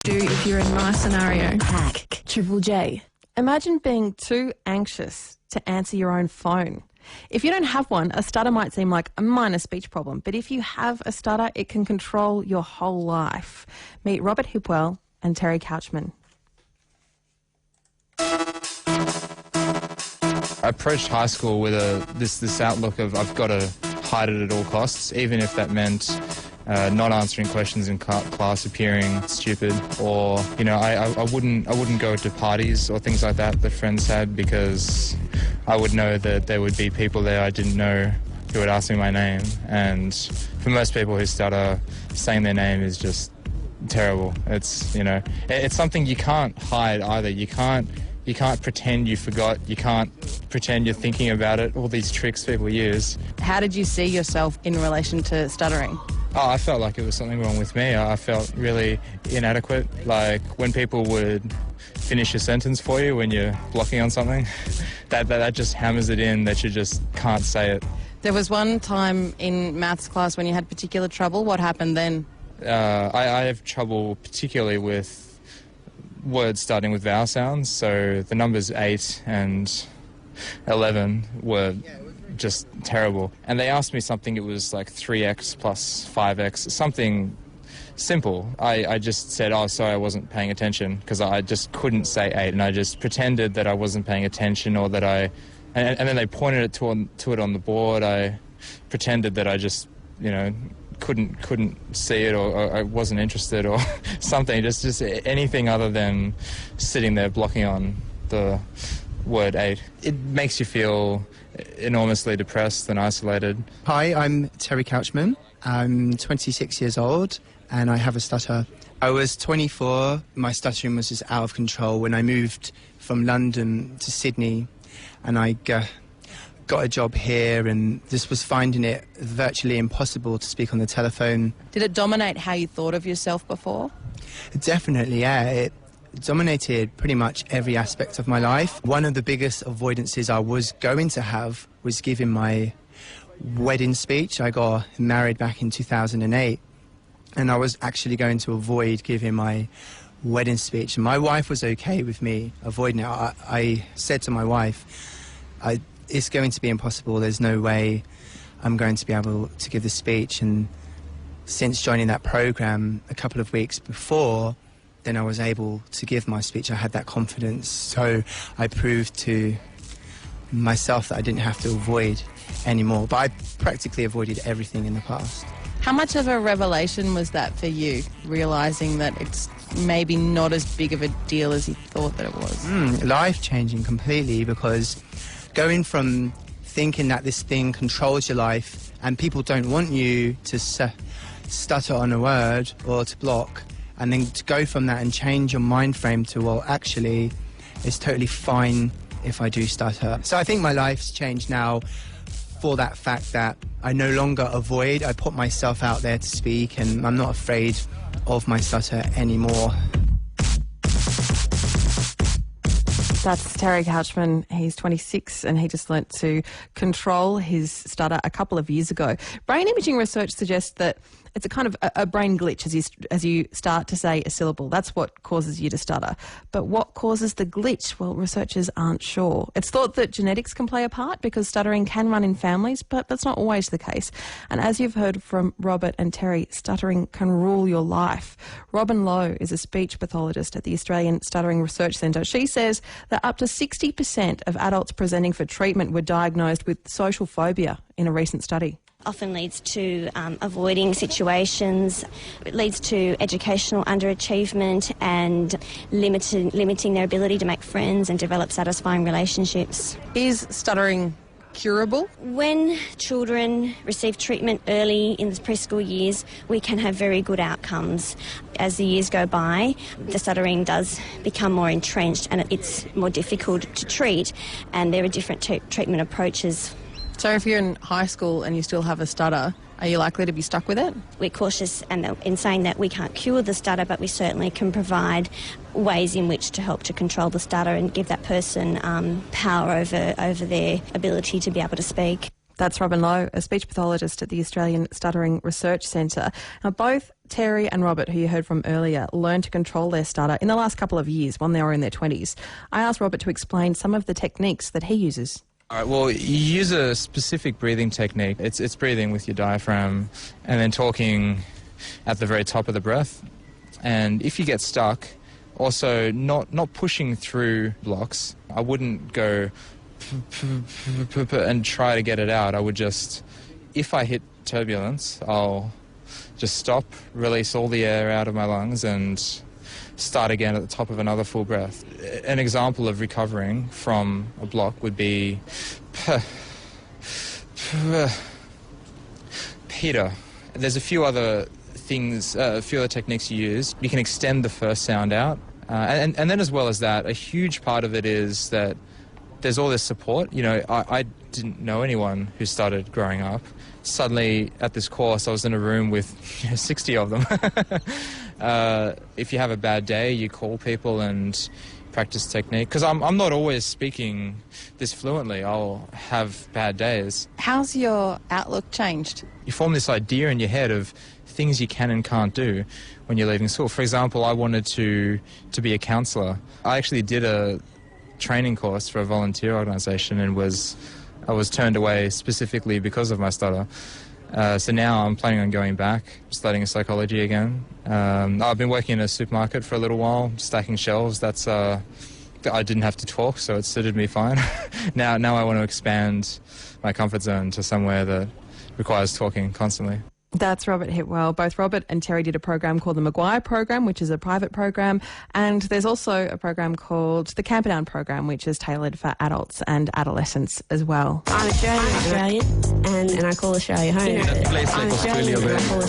Do if you're in my scenario. Hack. Triple J. Imagine being too anxious to answer your own phone. If you don't have one, a stutter might seem like a minor speech problem, but if you have a stutter, it can control your whole life. Meet Robert Hipwell and Terry Couchman. I approached high school with this outlook of I've got to hide it at all costs, even if that meant not answering questions in class, appearing stupid, or I wouldn't go to parties or things like that friends had, because I would know that there would be people there I didn't know who would ask me my name, and for most people who stutter, saying their name is just terrible. It's it's something you can't hide either. You can't pretend you forgot. You can't pretend you're thinking about it. All these tricks people use. How did you see yourself in relation to stuttering? Oh, I felt like it was something wrong with me. I felt really inadequate. Like when people would finish a sentence for you when you're blocking on something, that just hammers it in that you just can't say it. There was one time in maths class when you had particular trouble. What happened then? I have trouble particularly with words starting with vowel sounds, so the numbers 8 and 11 were just terrible. And they asked me something, it was like 3x plus 5x, something simple. I just said, oh, sorry, I wasn't paying attention, because I just couldn't say 8, and I just pretended that I wasn't paying attention, or that and then they pointed it to it on the board. I pretended that I just, couldn't see it, or I wasn't interested, or something, just anything other than sitting there blocking on the word 8. It makes you feel enormously depressed and isolated. Hi, I'm Terry Couchman. I'm 26 years old and I have a stutter. I was 24. My stuttering was just out of control when I moved from London to Sydney, and I got a job here, and just was finding it virtually impossible to speak on the telephone. Did it dominate how you thought of yourself before? Definitely, yeah. It dominated pretty much every aspect of my life. One of the biggest avoidances I was going to have was giving my wedding speech. I got married back in 2008, and I was actually going to avoid giving my wedding speech. My wife was okay with me avoiding it. I said to my wife, it's going to be impossible. There's no way I'm going to be able to give the speech. And since joining that program a couple of weeks before, then I was able to give my speech. I had that confidence. So I proved to myself that I didn't have to avoid anymore. But I practically avoided everything in the past. How much of a revelation was that for you, realising that it's maybe not as big of a deal as you thought that it was? Life-changing completely, because going from thinking that this thing controls your life and people don't want you to stutter on a word or to block, and then to go from that and change your mind frame to, well, actually, it's totally fine if I do stutter. So I think my life's changed now for that fact that I no longer avoid. I put myself out there to speak, and I'm not afraid of my stutter anymore. That's Terry Couchman. He's 26 and he just learnt to control his stutter a couple of years ago. Brain imaging research suggests that it's a kind of a brain glitch as you start to say a syllable. That's what causes you to stutter. But what causes the glitch? Well, researchers aren't sure. It's thought that genetics can play a part because stuttering can run in families, but that's not always the case. And as you've heard from Robert and Terry, stuttering can rule your life. Robin Lowe is a speech pathologist at the Australian Stuttering Research Centre. She says that up to 60% of adults presenting for treatment were diagnosed with social phobia in a recent study. Often leads to avoiding situations. It leads to educational underachievement and limiting their ability to make friends and develop satisfying relationships. Is stuttering curable? When children receive treatment early in the preschool years, we can have very good outcomes. As the years go by, the stuttering does become more entrenched and it's more difficult to treat, and there are different treatment approaches. So if you're in high school and you still have a stutter, are you likely to be stuck with it? We're cautious in saying that we can't cure the stutter, but we certainly can provide ways in which to help to control the stutter and give that person power over their ability to be able to speak. That's Robin Lowe, a speech pathologist at the Australian Stuttering Research Centre. Now, both Terry and Robert, who you heard from earlier, learned to control their stutter in the last couple of years when they were in their 20s. I asked Robert to explain some of the techniques that he uses. All right, well, you use a specific breathing technique. It's breathing with your diaphragm and then talking at the very top of the breath. And if you get stuck, also not pushing through blocks. I wouldn't go and try to get it out. I would just, if I hit turbulence, I'll just stop, release all the air out of my lungs and start again at the top of another full breath. An example of recovering from a block would be Peter. There's a few other things, a few other techniques you use. You can extend the first sound out. And then as well as that, a huge part of it is that there's all this support. You know, I didn't know anyone who started growing up. Suddenly at this course I was in a room with 60 of them. If you have a bad day, you call people and practice technique. Because I'm not always speaking this fluently. I'll have bad days. How's your outlook changed? You form this idea in your head of things you can and can't do when you're leaving school. For example, I wanted to be a counsellor. I actually did a training course for a volunteer organisation and I was turned away specifically because of my stutter. So now I'm planning on going back, studying psychology again. I've been working in a supermarket for a little while, stacking shelves. I didn't have to talk, so it suited me fine. Now I want to expand my comfort zone to somewhere that requires talking constantly. That's Robert Hitwell. Both Robert and Terry did a program called the Maguire Program, which is a private program, and there's also a program called the Camperdown Program, which is tailored for adults and adolescents as well. I'm Australian, and I call Australia home. I'm Australian, and I call